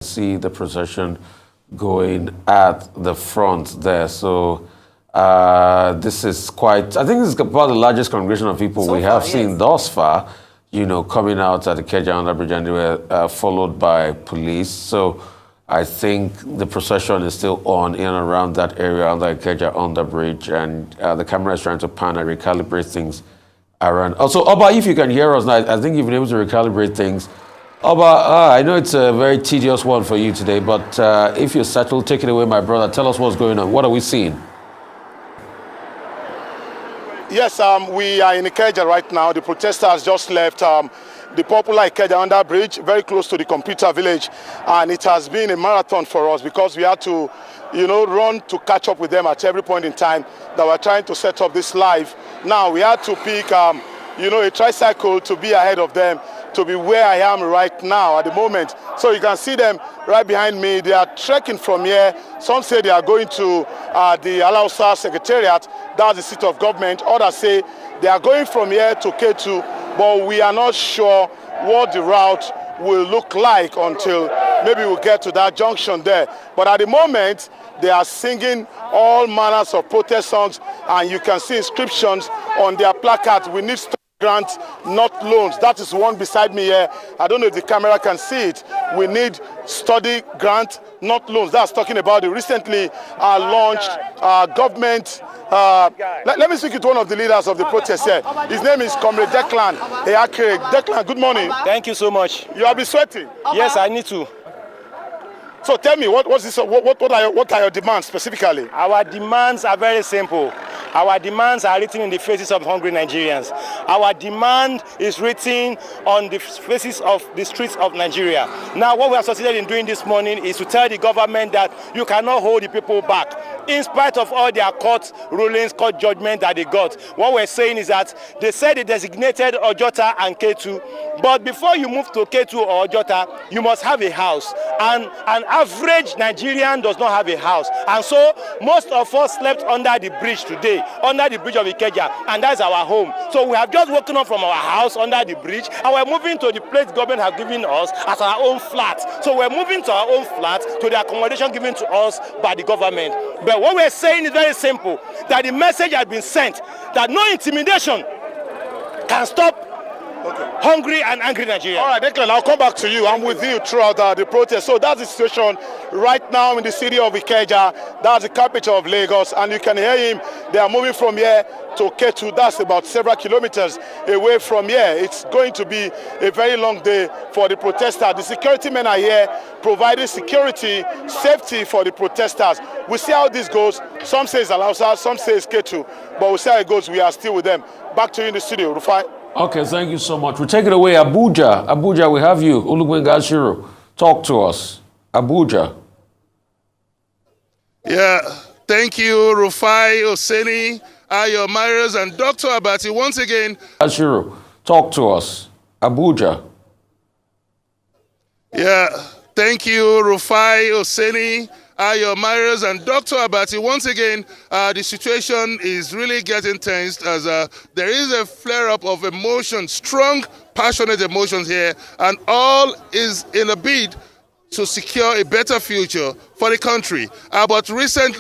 See the procession going at the front there. So this is quite, I think this is about the largest congregation of people we have seen thus far, you know, coming out at the Ikeja Underbridge, and they were followed by police. So I think the procession is still on in and around that area under Ikeja Underbridge, and the camera is trying to pan and recalibrate things around. Also, Oba, if you can hear us now, I think you've been able to recalibrate things. Oba, I know it's a very tedious one for you today, but if you're settled, take it away, my brother. Tell us what's going on. What are we seeing? Yes, we are in Ikeja right now. The protesters just left the popular Ikeja Underbridge, very close to the computer village, and it has been a marathon for us because we had to, you know, run to catch up with them at every point in time that we're trying to set up this live. Now we had to pick, you know, a tricycle to be ahead of them, to be where I am right now at the moment. So you can see them right behind me. They are trekking from here. Some say they are going to the Alausa Secretariat, that's the seat of government. Others say they are going from here to K2, but we are not sure what the route will look like until maybe we'll get to that junction there. But at the moment, they are singing all manners of protest songs, and you can see inscriptions on their placards. We need grants, not loans. That is one beside me here. I don't know if the camera can see it. We need study grant, not loans. That's talking about the recently launched government. Let me speak to one of the leaders of the protest here. His name is Comrade Declan Eyakere. Declan, good morning. Thank you so much. You have been sweating. Yes, I need to. So tell me, what are your demands specifically? Our demands are very simple. Our demands are written in the faces of hungry Nigerians. Our demand is written on the faces of the streets of Nigeria. Now, what we have succeeded in doing this morning is to tell the government that you cannot hold the people back. In spite of all their court rulings, court judgment that they got, what we're saying is that they said they designated Ojota and K2, but before you move to K2 or Ojota, you must have a house. And an average Nigerian does not have a house. And so most of us slept under the bridge today, under the bridge of Ikeja, and that's our home. So we have just woken up from our house under the bridge, and we're moving to the place government has given us as our own flat. So we're moving to our own flat, to the accommodation given to us by the government. But what we're saying is very simple, that the message has been sent, that no intimidation can stop hungry and angry Nigeria. All right, Declan, I'll come back to you. I'm with you throughout the protest. So that's the situation right now in the city of Ikeja. That's the capital of Lagos, and you can hear him. They are moving from here to K2. That's about several kilometers away from here. It's going to be a very long day for the protesters. The security men are here providing security, safety for the protesters. We'll see how this goes. Some say it's Alausa, some say it's K2, but we'll see how it goes. We are still with them. Back to you in the studio, Rufai. Okay, thank you so much. We'll take it away. Abuja. Abuja, we have you. Olugbunga Ashiru. Talk to us. Abuja. Yeah, thank you, Rufai, Oseni, Ayo Marius, and Dr. Abati. Once again, Ashiru, talk to us. Abuja. Yeah, thank you, Rufai, Oseni, Ayo Marius, and Dr. Abati. Once again, the situation is really getting tense as there is a flare-up of emotion, strong, passionate emotions here, and all is in a bid to secure a better future for the country. But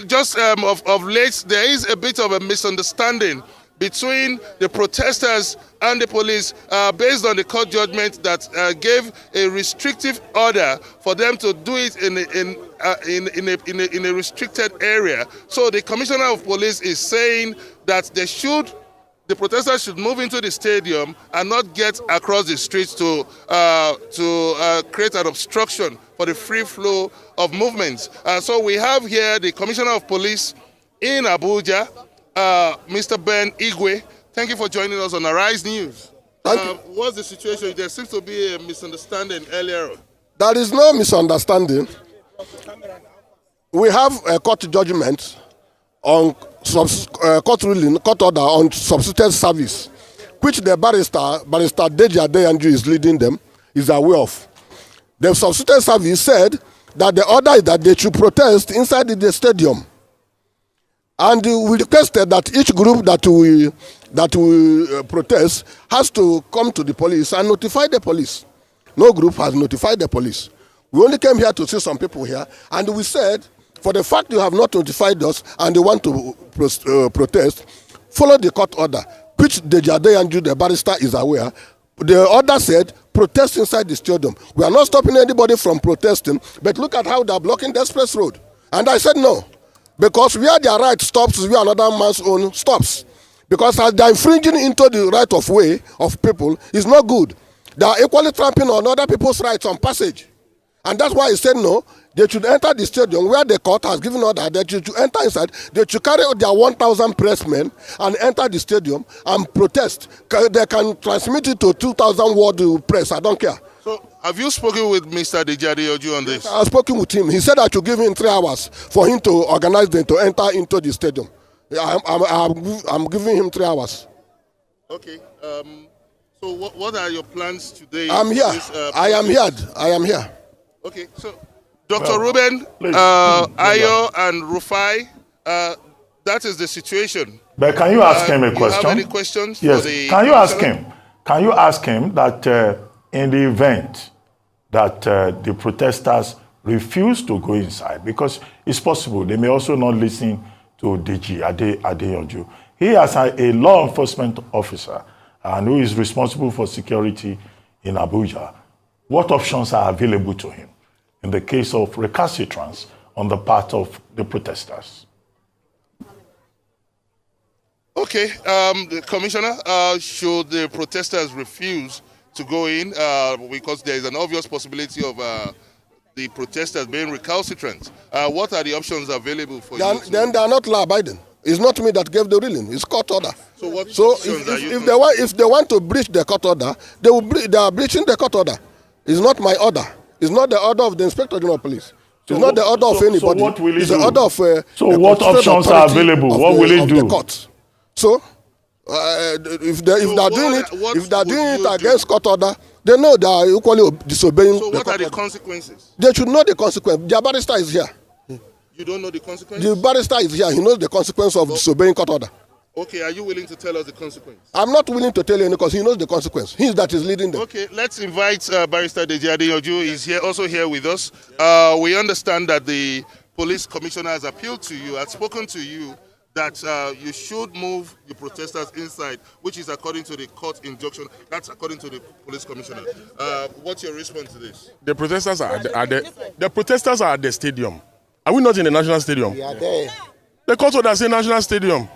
just of late, there is a bit of a misunderstanding between the protesters and the police based on the court judgment that gave a restrictive order for them to do it in a restricted area. So the commissioner of police is saying that the protesters should move into the stadium and not get across the streets to create an obstruction for the free flow of movements. So we have here the commissioner of police in Abuja, Mr. Ben Igwe. Thank you for joining us on Arise News. What's the situation? There seems to be a misunderstanding earlier on. There is no misunderstanding. We have a court judgment on court ruling, court order on substituted service, which the barrister Deji Adeyanju is leading them, is aware of. The substituted service said that the order is that they should protest inside the stadium. And we requested that each group that we protest has to come to the police and notify the police. No group has notified the police. We only came here to see some people here, and we said, for the fact you have not notified us and they want to protest, follow the court order, which Deji Adeyanju, the barrister, is aware. The order said, protest inside the stadium. We are not stopping anybody from protesting, but look at how they are blocking the express road. And I said no, because where their right stops is where another man's own stops. Because as they are infringing into the right of way of people, is not good. They are equally trampling on other people's rights on passage. And that's why I said no, they should enter the stadium where the court has given order that they should enter inside. They should carry out their 1,000 pressmen and enter the stadium and protest. They can transmit it to 2,000 word press. I don't care. So, have you spoken with Mr. Deji Adeyanju on this? I've spoken with him. He said I should give him 3 hours for him to organize them to enter into the stadium. I'm giving him 3 hours. Okay. So, what are your plans today? I'm here. I am here. Okay. So, Dr. Ruben, Ayo, and Rufai, that is the situation. But can you ask him a question? You have any questions? Yes. Can you ask him? Can you ask him that in the event that the protesters refuse to go inside, because it's possible they may also not listen to Deji Adeyanju. He as a law enforcement officer and who is responsible for security in Abuja, what options are available to him in the case of recalcitrance on the part of the protesters? Okay, the Commissioner, should the protesters refuse to go in because there is an obvious possibility of the protesters being recalcitrant, what are the options available for you? Then they are not law-abiding. It's not me that gave the ruling. It's court order. So what if they want to breach the court order, they are breaching the court order. It's not my order. It's not the order of the Inspector General of Police. It's not the order of anybody. So what will he it's do? the order of so what options are available? What will he do? The court. So if they are doing it against court order, they know they are equally disobeying. So what are the consequences? They should know the consequence. Their barrister is here. You don't know the consequences? The barrister is here. He knows the consequence of disobeying court order. Okay, are you willing to tell us the consequence? I'm not willing to tell you because he knows the consequence. He's that is leading them. Okay, let's invite Barrister Deji Adeyanju. He's also here with us. We understand that the police commissioner has appealed to you, has spoken to you, that you should move the protesters inside, which is according to the court injunction. That's according to the police commissioner. What's your response to this? The protesters are the protesters are at the stadium. Are we not in the national stadium? We are there. The court order says national stadium.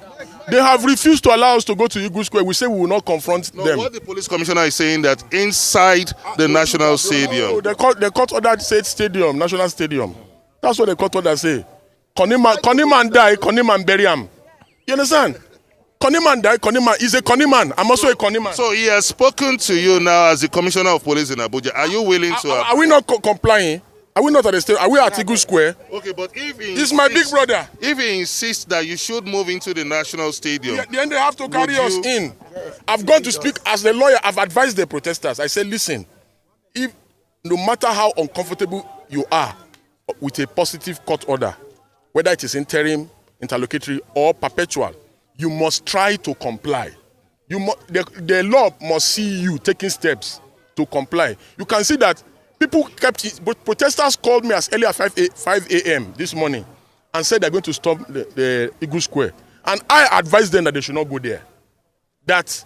They have refused to allow us to go to Eagle Square. We say we will not confront them. What the police commissioner is saying that inside the national stadium. The court order said stadium, national stadium. That's what the court order say. Koniman die, Koniman bury him. You understand? Koniman die, Koniman is a Koniman. I'm also a Koniman. So he has spoken to you now as the commissioner of police in Abuja. Are you willing to? Are we not complying? Are we not at the stadium? Are we at Eagle Square? Okay, but if he this is my big brother. If he insists that you should move into the national stadium, then they have to carry us in. I've gone to speak as a lawyer. I've advised the protesters. I said, listen, if no matter how uncomfortable you are with a positive court order, whether it is interim, interlocutory, or perpetual, you must try to comply. The law must see you taking steps to comply. You can see that people kept it, but protesters called me as early as 5 a.m. this morning and said they're going to stop the Eagle Square. And I advised them that they should not go there. That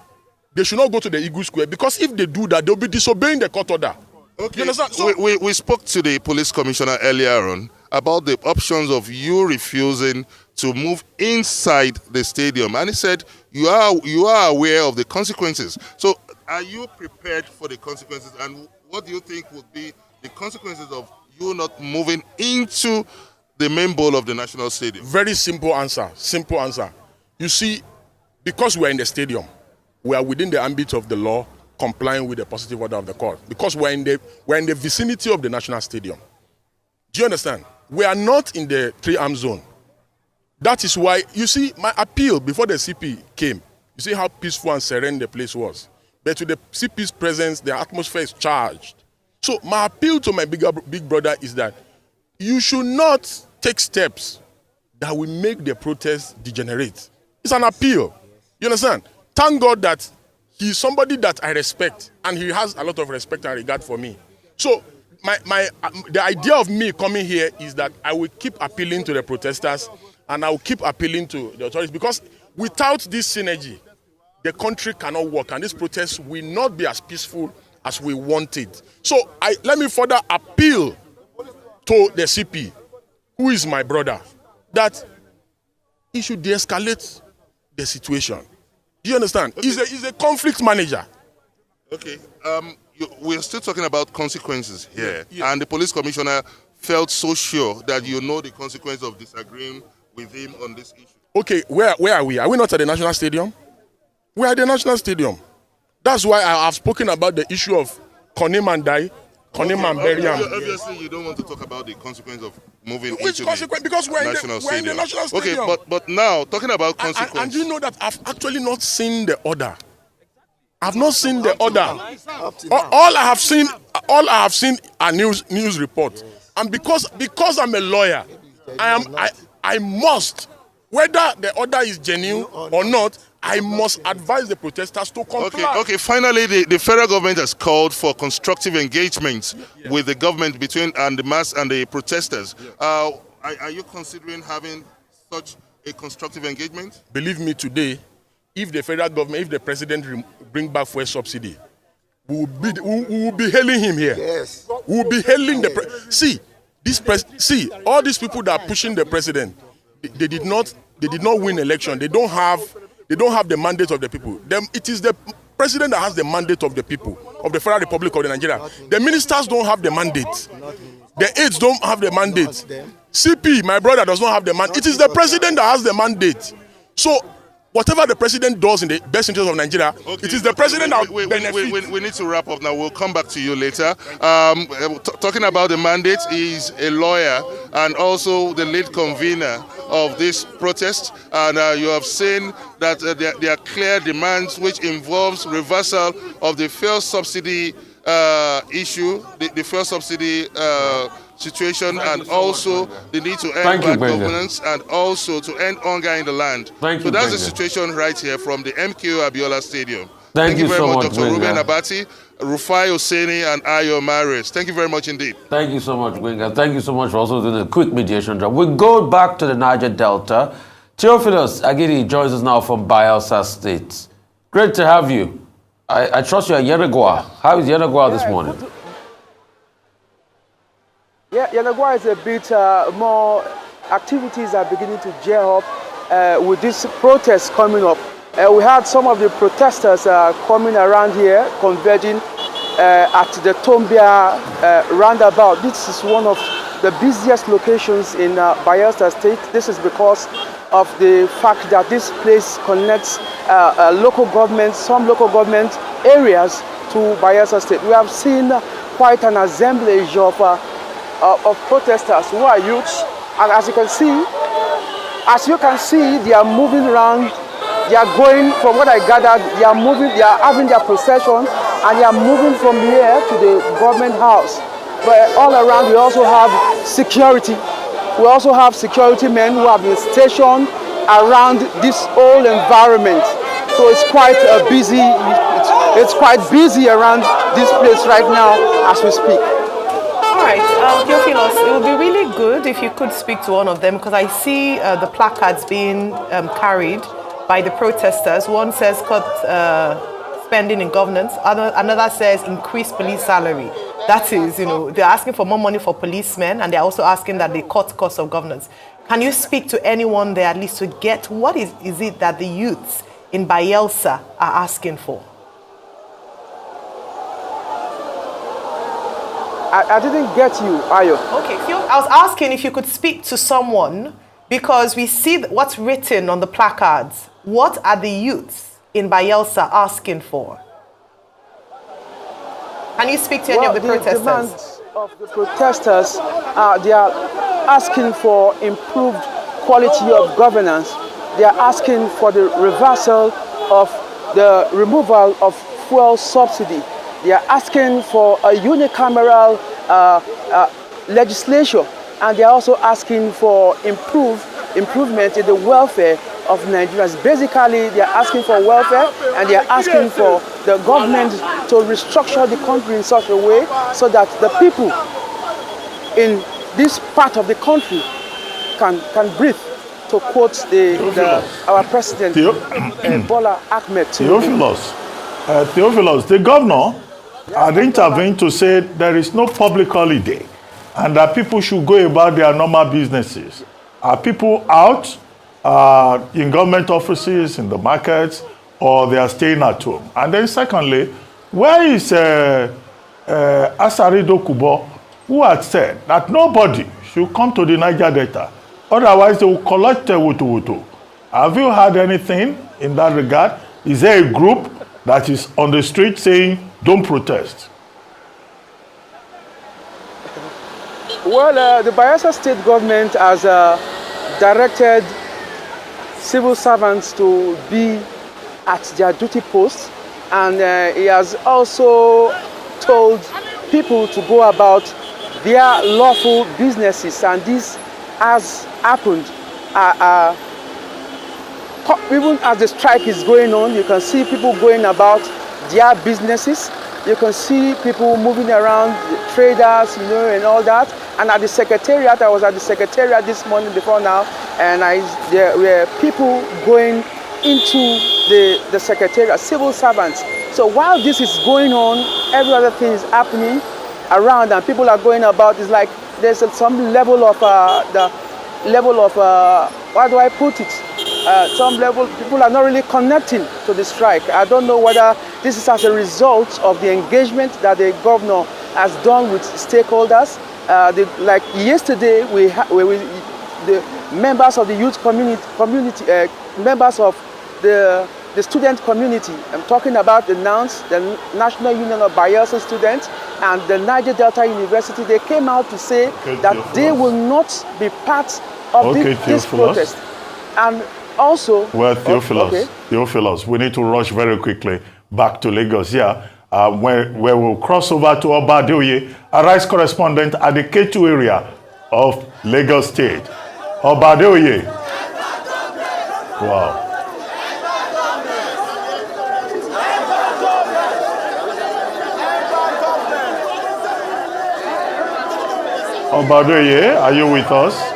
they should not go to the Eagle Square because if they do that, they'll be disobeying the court order. Okay. You understand? So we spoke to the police commissioner earlier on about the options of you refusing to move inside the stadium. And he said you are aware of the consequences. So are you prepared for the consequences? And what do you think would be the consequences of you not moving into the main bowl of the national stadium? Very simple answer. Simple answer. You see, because we are in the stadium, we are within the ambit of the law, complying with the positive order of the court. Because we're in the vicinity of the national stadium. Do you understand? We are not in the 3-arm zone. That is why, you see, my appeal before the CP came, you see how peaceful and serene the place was. But with the CP's presence, the atmosphere is charged. So my appeal to my big brother is that you should not take steps that will make the protest degenerate. It's an appeal. You understand? Thank God that he's somebody that I respect, and he has a lot of respect and regard for me. So the idea of me coming here is that I will keep appealing to the protesters and I will keep appealing to the authorities, because without this synergy, the country cannot work, and this protest will not be as peaceful as we want it. So let me further appeal to the CP, who is my brother, that he should de-escalate the situation. Do you understand? Okay. He's a conflict manager. Okay. We're still talking about consequences here, and the police commissioner felt so sure that you know the consequence of disagreeing with him on this issue. Okay, where are we? Are we not at the National Stadium? We are at the National Stadium. That's why I have spoken about the issue of Konim and Die, Konim and Beriam. Obviously, you don't want to talk about the consequence of moving Which into consequence? Because we're in the National Stadium. Okay, but now, talking about consequences. And you know that I've actually not seen the order. I've not seen the order. All I have seen are news reports. And because I'm a lawyer, I must, whether the order is genuine or not, I must advise the protesters to comply. Okay. Finally, the federal government has called for constructive engagement with the government between and the mass and the protesters. Are you considering having such a constructive engagement? Believe me, today, if the federal government, if the president bring back fuel subsidy, we will be hailing him here. Yes. We will be hailing the See, all these people that are pushing the president, they did not win election. They don't have the mandate of the people. It is the president that has the mandate of the people, of the Federal Republic of Nigeria. The ministers don't have the mandate. The aides don't have the mandate. CP, my brother, does not have the mandate. It is the president that has the mandate. So, whatever the president does in the best interest of Nigeria, it is the president that benefits. We need to wrap up now. We'll come back to you later. Talking about the mandate, is a lawyer and also the lead convener of this protest. And you have seen that there are clear demands which involves reversal of the fuel subsidy issue, the fuel subsidy situation, and also the need to end bad governance and also to end hunger in the land. So that's the situation right here from the MKO Abiola Stadium. Thank you very much, Dr. Reuben Abati, Rufai Hosseini, and Ayo Mares. Thank you very much indeed. Thank you so much, Gbenga. Thank you so much for also doing a quick mediation job. We go back to the Niger Delta. Theophilus Agidi joins us now from Bayelsa State. Great to have you. I trust you're at Yenagoa. How is Yenagoa this morning? Yeah, Yenagoa is a bit more, activities are beginning to gear up with this protest coming up. We had some of the protesters coming around here, converging at the Tombia roundabout. This is one of the busiest locations in Bayelsa State. This is because of the fact that this place connects local governments, some local government areas to Bayelsa State. We have seen quite an assemblage of protesters who are youths, and as you can see, they are moving around. They are going, from what I gathered, they are having their procession, and they are moving from here to the government house. But all around, we also have security. We also have security men who have been stationed around this whole environment. So it's quite busy. It's quite busy around this place right now as we speak. All right, Theophilus, it would be really good if you could speak to one of them, because I see the placards being carried by the protesters. One says cut spending in governance. Another says increase police salary. That is, they're asking for more money for policemen, and they're also asking that they cut cost of governance. Can you speak to anyone there at least to get what is it that the youths in Bayelsa are asking for? I didn't get you, Ayo. Okay, I was asking if you could speak to someone, because we see what's written on the placards. What are the youths in Bayelsa asking for? Can you speak to any of the protesters? The demands of the protesters, they are asking for improved quality of governance. They are asking for the reversal of the removal of fuel subsidy. They are asking for a unicameral legislation, and they are also asking for improvement in the welfare of Nigerians. Basically, they are asking for welfare, and they are asking for the government to restructure the country in such a way so that the people in this part of the country can breathe, to quote our president, Bola Ahmed Tinubu. Theophilus, the governor had intervened to say there is no public holiday and that people should go about their normal businesses. Are people out in government offices, in the markets, or they are staying at home? And then secondly, where is Asari Dokubo, who had said that nobody should come to the Niger Delta, otherwise they will collect wutu-wutu? Have you heard anything in that regard? Is there a group that is on the street saying, don't protest? Well, the Bayelsa state government has directed civil servants to be at their duty posts, and he has also told people to go about their lawful businesses, and this has happened. Even as the strike is going on, you can see people going about their businesses. You can see people moving around, traders, and all that. And at the secretariat, I was at the secretariat this morning before now, and there were people going into the secretariat, civil servants. So while this is going on, every other thing is happening around, and people are going about. It's like there's some level of how do I put it? Some level, people are not really connecting to the strike. I don't know whether this is as a result of the engagement that the governor has done with stakeholders. Like yesterday, the members of the youth community, members of the student community, I'm talking about the NANS, the National Union of Bayelsa Students, and the Niger Delta University. They came out to say that they will not be part of this protest. And also, well, Theophilus, we need to rush very quickly back to Lagos here, where we'll cross over to Obadeoye, a rice correspondent at the K2 area of Lagos State. Obadeoye. Wow. Obadeoye, are you with us?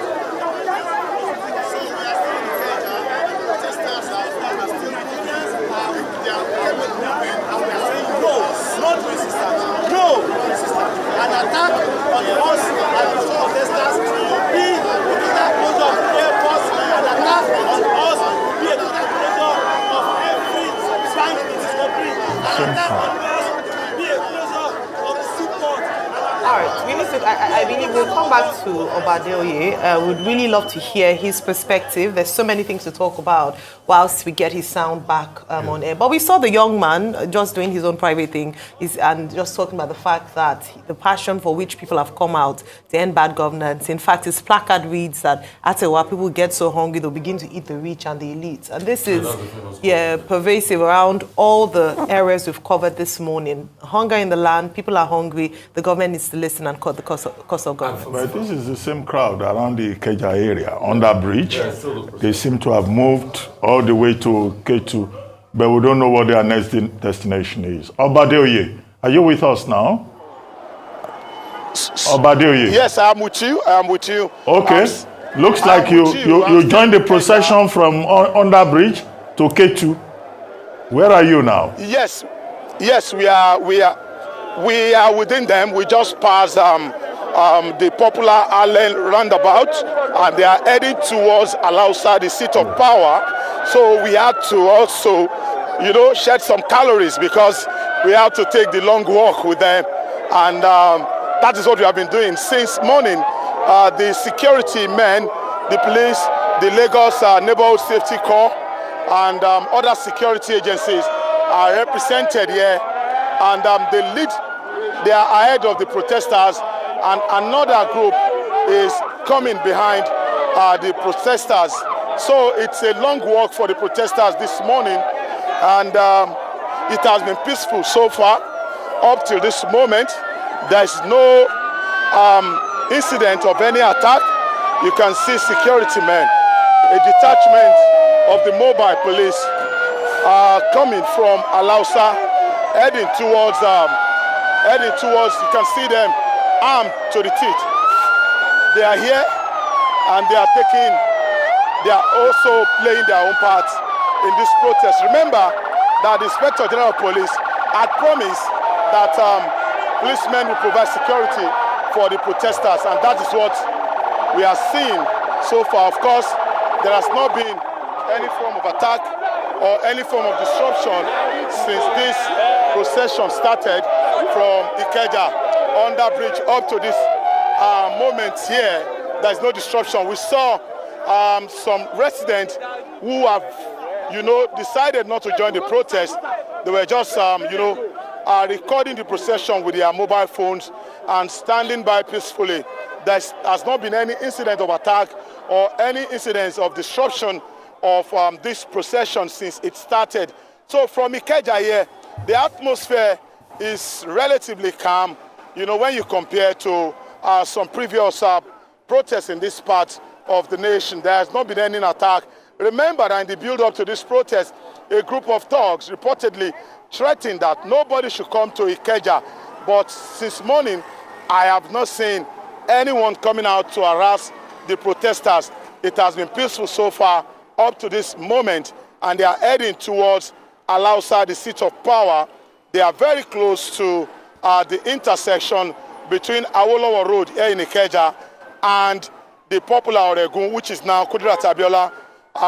I believe we'll come back to Obadeoye. Would really love to hear his perspective. There's so many things to talk about whilst we get his sound back on air. But we saw the young man just doing his own private thing and just talking about the fact that the passion for which people have come out to end bad governance. In fact, his placard reads that after a while, people get so hungry, they'll begin to eat the rich and the elite. And this is pervasive around all the areas we've covered this morning. Hunger in the land, people are hungry, the government needs to listen and cut the cost of government. But this is the same crowd around the Ikeja area, on that bridge. They seem to have moved all the way to K2, but we don't know what their next destination is. Obadeoye, are you with us now? Obadeoye. Yes, I'm with you. Okay. Looks like you joined the procession from on that bridge to K2. Where are you now? Yes, we are within them. We just passed the popular Allen roundabout, and they are heading towards Alausa, the seat of power. So we had to also, shed some calories because we have to take the long walk with them, and that is what we have been doing since morning. The security men, the police, the Lagos Neighborhood Safety Corps, and other security agencies are represented here, and they are ahead of the protesters, and another group is coming behind the protesters. So it's a long walk for the protesters this morning, and it has been peaceful so far up till this moment. There's no incident of any attack. You can see security men, a detachment of the mobile police coming from Alausa heading towards, you can see them armed to the teeth. They are here and they are also playing their own part in this protest. Remember that the Inspector General of Police had promised that policemen will provide security for the protesters, and that is what we are seeing so far. Of course, there has not been any form of attack or any form of disruption since this procession started from Ikeja under bridge up to this moment here. There is no disruption. We saw some residents who have, decided not to join the protest. They were just, recording the procession with their mobile phones and standing by peacefully. There has not been any incident of attack or any incidents of disruption of this procession since it started. So from Ikeja here, the atmosphere is relatively calm, when you compare to some previous protests in this part of the nation. There has not been any attack. Remember that in the build-up to this protest, a group of thugs reportedly threatened that nobody should come to Ikeja. But since morning, I have not seen anyone coming out to harass the protesters. It has been peaceful so far up to this moment, and they are heading towards Alausa, the seat of power. They are very close to the intersection between Awolowo Road here in Ikeja and the popular Oregun, which is now Kudirat Abiola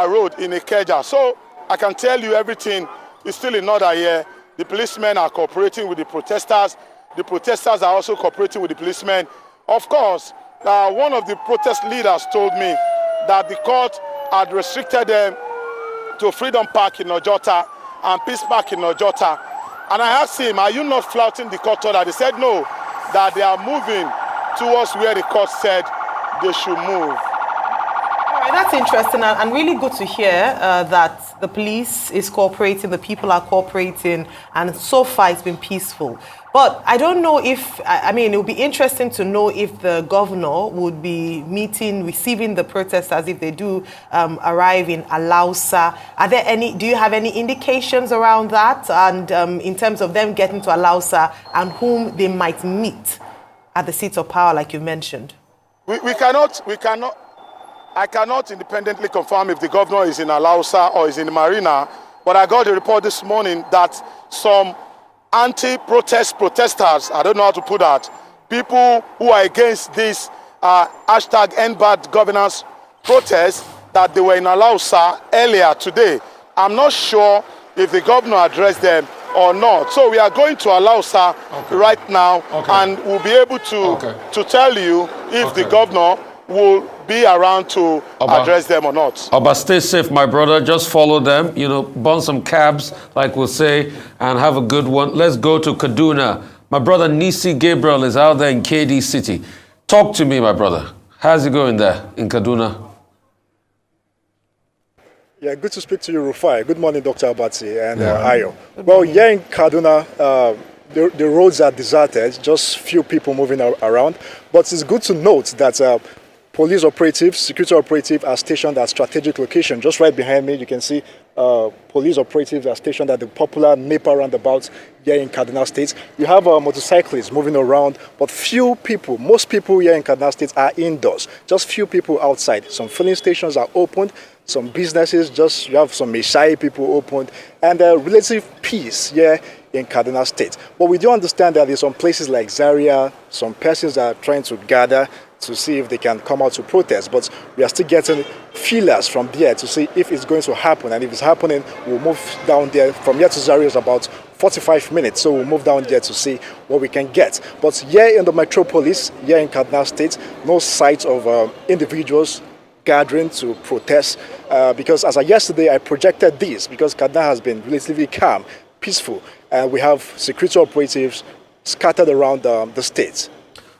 Road in Ikeja. So I can tell you everything is still in order here. The policemen are cooperating with the protesters. The protesters are also cooperating with the policemen. Of course, one of the protest leaders told me that the court had restricted them to Freedom Park in Ojota and Peace Park in Ojota. And I asked him, are you not flouting the court order? They said no, that they are moving towards where the court said they should move. All right, that's interesting and really good to hear that the police is cooperating, the people are cooperating, and so far it's been peaceful. But I don't know if, it would be interesting to know if the governor would be receiving the protesters if they do arrive in Alausa. Do you have any indications around that? And in terms of them getting to Alausa and whom they might meet at the seat of power, like you mentioned? I cannot independently confirm if the governor is in Alausa or is in the Marina, but I got a report this morning that some protesters, I don't know how to put that, people who are against this hashtag End Bad Governance protest, that they were in Alausa earlier today. I'm not sure if the governor addressed them or not. So we are going to Alausa right now, and we'll be able to tell you if the governor will be around to address them or not. Oba, stay safe, my brother. Just follow them, burn some cabs, like we'll say, and have a good one. Let's go to Kaduna. My brother Nisi Gabriel is out there in KD City. Talk to me, my brother. How's it going there in Kaduna? Yeah, good to speak to you, Rufai. Good morning, Dr. Abati and Ayo. Well, here in Kaduna, the roads are deserted, just few people moving around. But it's good to note that police operatives, security operatives are stationed at strategic location. Just right behind me, you can see police operatives are stationed at the popular NEPA roundabout here in Kaduna State. You have motorcyclists moving around, but few people, most people here in Kaduna State are indoors. Just few people outside. Some filling stations are opened, some businesses, you have some Meshai people opened, and relative peace here in Kaduna State. But we do understand that in some places like Zaria, some persons are trying to gather to see if they can come out to protest, but we are still getting feelers from there to see if it's going to happen, and if it's happening, we'll move down there. From here to Zaria is about 45 minutes, so we'll move down there to see what we can get. But here in the metropolis, here in Kaduna State, no signs of individuals gathering to protest, because as of yesterday I projected this, because Kaduna has been relatively calm, peaceful, and we have security operatives scattered around the state.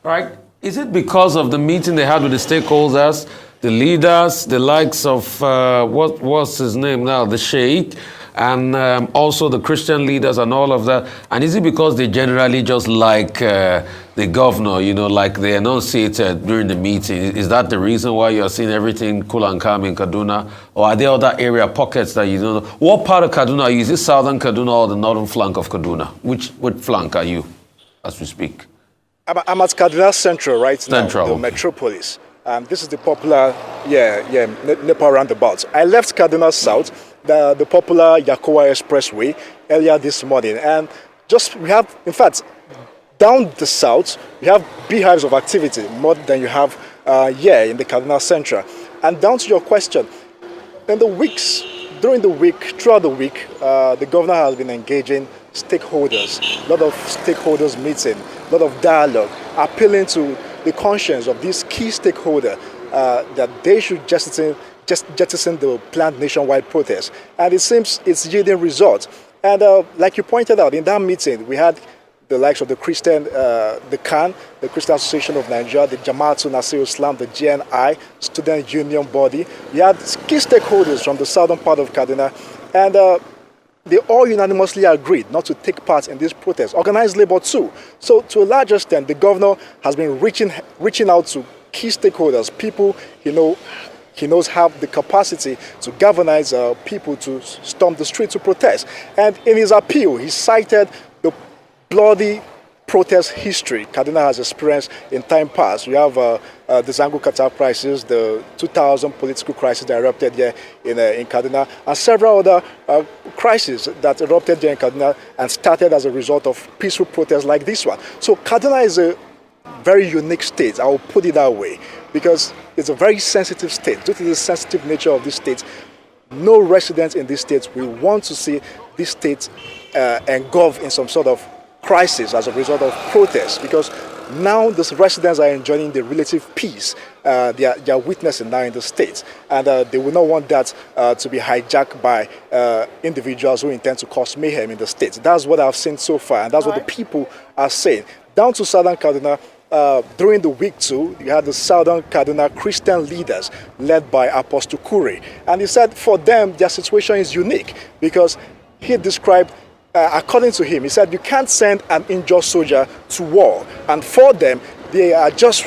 All right. Is it because of the meeting they had with the stakeholders, the leaders, the likes of, what's his name now, the Sheikh, and also the Christian leaders and all of that? And is it because they generally just like the governor, you know, like they enunciated during the meeting? Is that the reason why you're seeing everything cool and calm in Kaduna? Or are there other area pockets that you don't know? What part of Kaduna are you? Is it southern Kaduna or the northern flank of Kaduna? Which flank are you as we speak? I'm at Kaduna Central right now, the metropolis. This is the popular, Nepal roundabout. I left Kaduna South, the popular Yakowa Expressway, earlier this morning. And we have, in fact, down the south, we have beehives of activity, more than you have here in the Kaduna Central. And down to your question, throughout the week, the governor has been engaging stakeholders, a lot of stakeholders meeting, a lot of dialogue, appealing to the conscience of these key stakeholders that they should jettison the planned nationwide protest. And it seems it's yielding results. And like you pointed out, in that meeting, we had the likes of the Christian, the CAN, the Christian Association of Nigeria, the Jamaatul Nasir Islam, the GNI, Student Union Body. We had key stakeholders from the southern part of Kaduna, and they all unanimously agreed not to take part in this protest. Organized labor too. So to a large extent, the governor has been reaching out to key stakeholders, people he knows have the capacity to galvanize people to storm the street to protest. And in his appeal, he cited the bloody protest history Kaduna has experienced in time past. We have the Zango Qatar crisis, the 2000 political crisis that erupted here in Kaduna, and several other crises that erupted here in Kaduna and started as a result of peaceful protests like this one. So Kaduna is a very unique state, I will put it that way, because it's a very sensitive state. Due to the sensitive nature of this state, no residents in this state will want to see this state engulfed in some sort of crisis as a result of protests, because now the residents are enjoying the relative peace they are witnessing now in the state, and they will not want that to be hijacked by individuals who intend to cause mayhem in the state. That's what I've seen so far, and that's what the people are saying. Down to southern Kaduna, during the week too, you had the southern Kaduna Christian leaders led by Apostle Kure, and he said for them their situation is unique because he described, according to him, he said you can't send an injured soldier to war, and for them they are just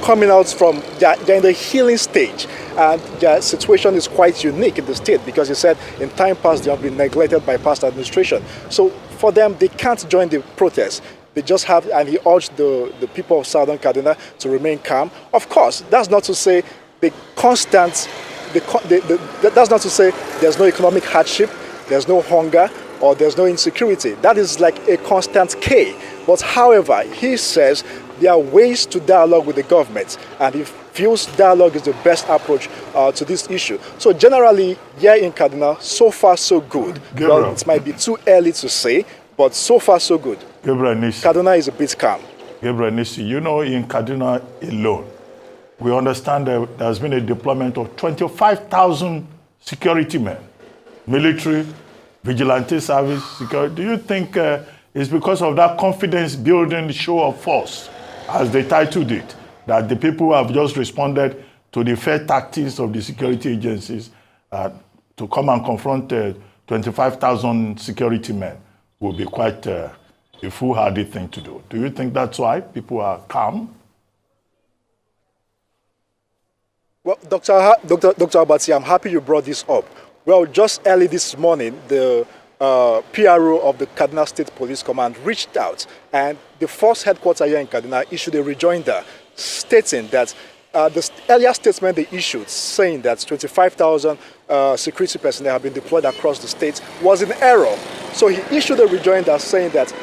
coming out from, they're in the healing stage, and their situation is quite unique in the state because he said in time past they have been neglected by past administration. So for them, they can't join the protest. They just have, and he urged the people of southern Kaduna to remain calm. Of course, that's not to say that's not to say there's no economic hardship, there's no hunger, or there's no insecurity. That is like a constant K. But however, he says there are ways to dialogue with the government, and he feels dialogue is the best approach to this issue. So generally, here in Kaduna, so far so good. Gabriel. Well, it might be too early to say, but so far so good. Gabriel Nisi. Kaduna is a bit calm. Gabriel Nisi, you know, in Kaduna alone, we understand that there's been a deployment of 25,000 security men, military, vigilante service, security. Do you think it's because of that confidence building show of force, as they titled it, that the people have just responded to the fair tactics of the security agencies to come and confront 25,000 security men will be quite a foolhardy thing to do? Do you think that's why people are calm? Well, Dr. Abati, I'm happy you brought this up. Well, just early this morning, the PRO of the Kaduna State Police Command reached out, and the force headquarters here in Kaduna issued a rejoinder stating that the earlier statement they issued saying that 25,000 security personnel have been deployed across the state was in error. So he issued a rejoinder saying that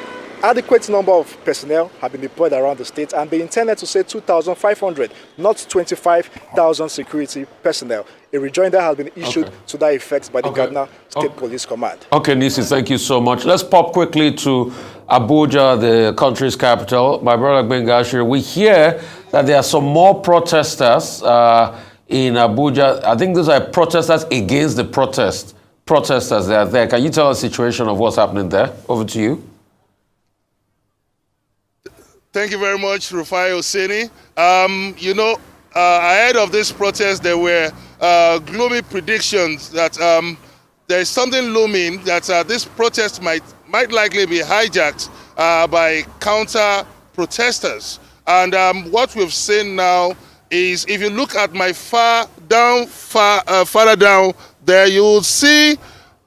adequate number of personnel have been deployed around the state, and they intended to say 2,500, not 25,000 security personnel. A rejoinder has been issued to that effect by the Kaduna State Police Command. Okay, Nisi, thank you so much. Let's pop quickly to Abuja, the country's capital. My brother Bengashir, we hear that there are some more protesters in Abuja. I think these are protesters against the protesters that are there. Can you tell us the situation of what's happening there? Over to you. Thank you very much, Rufai Oseni. You know, ahead of this protest, there were gloomy predictions that there is something looming that this protest might likely be hijacked by counter-protesters. And what we've seen now is, if you look at my farther down there, you will see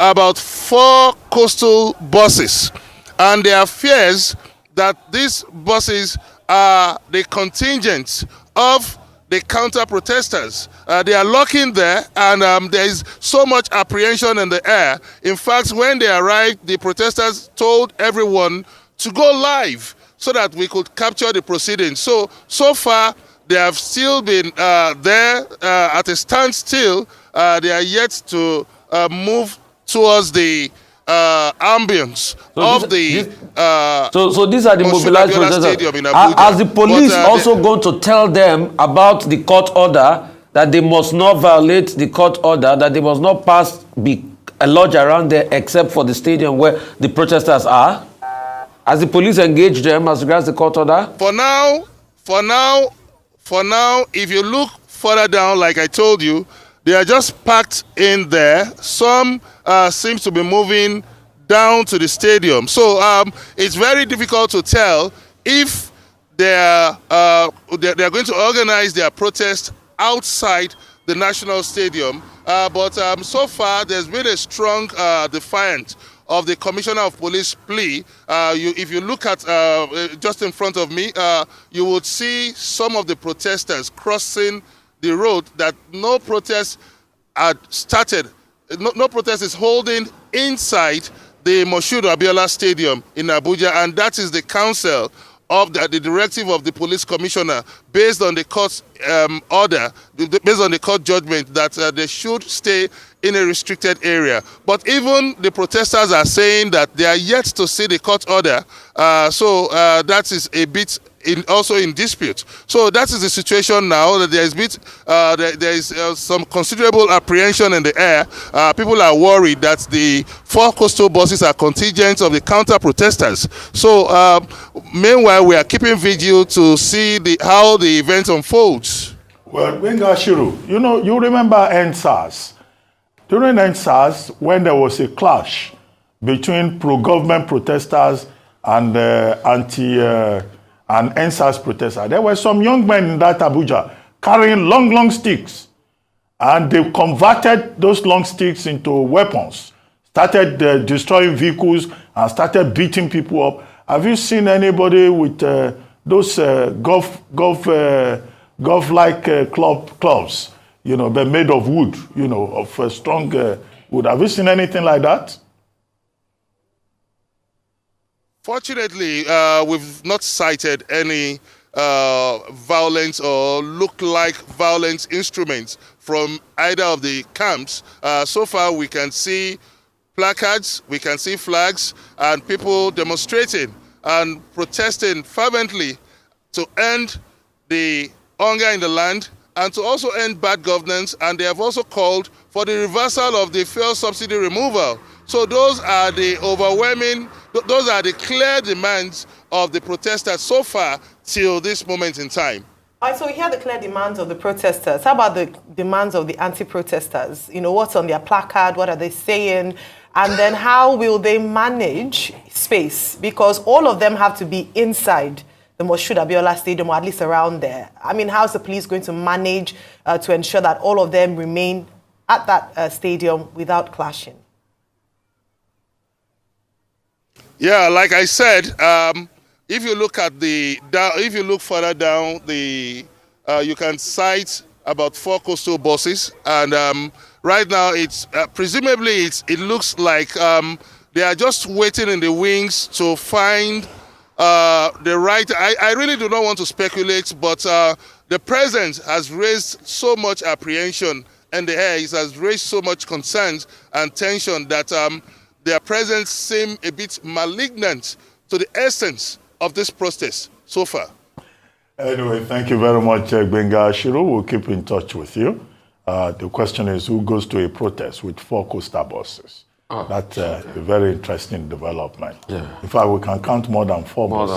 about 4 coastal buses. And there are fears that these buses are the contingent of the counter-protesters. They are locking there, and there is so much apprehension in the air. In fact, when they arrived, the protesters told everyone to go live so that we could capture the proceedings. So far, they have still been there at a standstill. They are yet to move towards the ambience of the so these are the mobilized protesters. Are the police also going to tell them about the court order, that they must not violate the court order, that they must not be lodged around there except for the stadium where the protesters are? Has the police engaged them as regards the court order? For now, if you look further down, like I told you, they are just packed in there. Some seems to be moving down to the stadium. So it's very difficult to tell if they're going to organize their protest outside the National Stadium. But so far, there's been a strong defiance of the Commissioner of Police plea. If you look at just in front of me, you would see some of the protesters crossing the road that no protest had started. No protest is holding inside the Moshood Abiola Stadium in Abuja, and that is the counsel of the directive of the police commissioner, based on the court's order, based on the court judgment, that they should stay in a restricted area. But even the protesters are saying that they are yet to see the court order, so that is a bit also in dispute. So that is the situation now, that there is some considerable apprehension in the air. People are worried that the 4 coastal buses are contingents of the counter-protesters. So meanwhile, we are keeping vigil to see how the event unfolds. Well, Gbenga Ashiru, you remember EndSARS. During EndSARS, when there was a clash between pro-government protesters and and EndSARS protesters, there were some young men in that Abuja carrying long sticks, and they converted those long sticks into weapons, started destroying vehicles, and started beating people up. Have you seen anybody with those golf-like clubs, but made of wood, of strong wood? Have you seen anything like that? Fortunately, we've not cited any violence or look-like violence instruments from either of the camps. So far, we can see placards, we can see flags, and people demonstrating and protesting fervently to end the hunger in the land and to also end bad governance. And they have also called for the reversal of the fuel subsidy removal. So those are the clear demands of the protesters so far till this moment in time. All right, so we hear the clear demands of the protesters. How about the demands of the anti-protesters? What's on their placard? What are they saying? And then how will they manage space? Because all of them have to be inside the Moshood Abiola Stadium, or at least around there. How's the police going to manage to ensure that all of them remain at that stadium without clashing? Yeah, like I said, if you look further down, you can sight about 4 coastal buses, and right now it's presumably it looks like they are just waiting in the wings to find the right. I really do not want to speculate, but the presence has raised so much apprehension in the air. It has raised so much concerns and tension that their presence seems a bit malignant to the essence of this protest so far. Anyway, thank you very much, Gbenga Ashiru. We'll keep in touch with you. The question is, who goes to a protest with 4 coastal buses? That's a very interesting development. Yeah. In fact, we can count more than 4 buses.